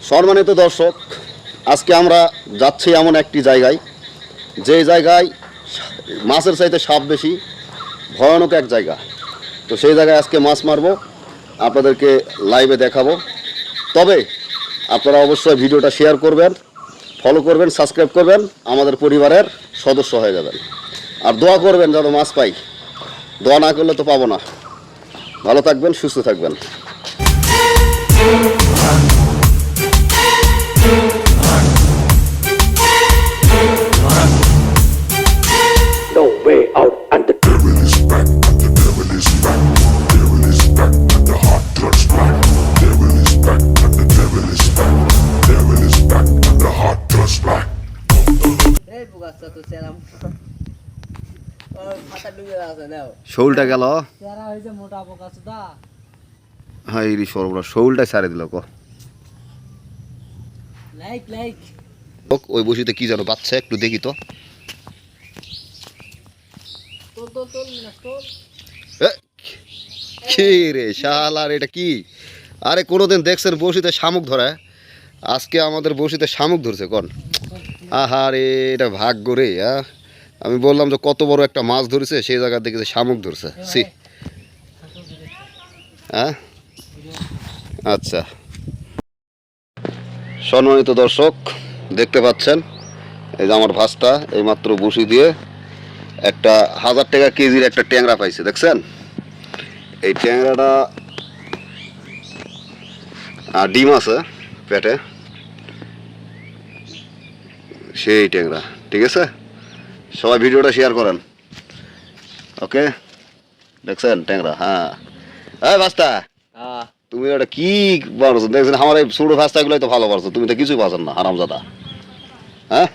সম্মানিত দর্শক, আজকে আমরা যাচ্ছি এমন একটি জায়গায়, যে জায়গায় মাছের চাইতে সাপ বেশি, ভয়ানক এক জায়গা। তো সেই জায়গায় আজকে মাছ মারবো, আপনাদেরকে লাইভে দেখাবো। তবে আপনারা অবশ্যই ভিডিওটা শেয়ার করবেন, ফলো করবেন, সাবস্ক্রাইব করবেন, আমাদের পরিবারের সদস্য হয়ে যাবেন। আর দোয়া করবেন যেন মাছ পাই, দোয়া না করলে তো পাবো না। ভালো থাকবেন, সুস্থ থাকবেন। No way out, and the devil is back, and the devil is back, devil is back, and the heart turns black. Devil is back, and the devil is back, devil is back, and the heart turns black. এই বুগাচ্ছা তো সেরাম ও মাথা ডুবে আছে নাও শোলটা গেল, সেরা হইছে মোটা বুগাচ্ছা দা high রে সর্বরা, শোলটা ছাড়ে দিল। লাইক ওই বসিতে কি যেন বাচ্চা, একটু দেখি তো। তোল না তোল এ, কি রে শালার, এটা কি? আরে কোনোদিন দেখছেন বসিতে শামুক ধরে? আজকে আমাদের বসিতে শামুক ধরছে কোন? আহারে, এটা ভাগ্য রে। আমি বললাম যে কত বড় একটা মাছ ধরেছে, সেই জায়গা দেখেছে শামুক ধরছে। সি, হ্যাঁ, আচ্ছা। সম্মানিত দর্শক, দেখতে পাচ্ছেন এই যে আমার ভাসটা এইমাত্র বসি দিয়ে একটা 1000 টাকা কেজির একটা ট্যাংরা পাইছে, দেখছেন? এই ট্যাংরাটা ডিম আছে পেটে, সেই ট্যাংরা। ঠিক আছে, সবাই ভিডিওটা শেয়ার করেন। ওকে, দেখছেন ট্যাংরা? হ্যাঁ, হ্যাঁ ভাস্তা, তুমি এটা কি পারছো? দেখছেন আমার এই ছোট ভাস্তাগুলোই তো ভালো পারছো, তুমি তো কিছুই পারছো না, হারামজাদা। হ্যাঁ।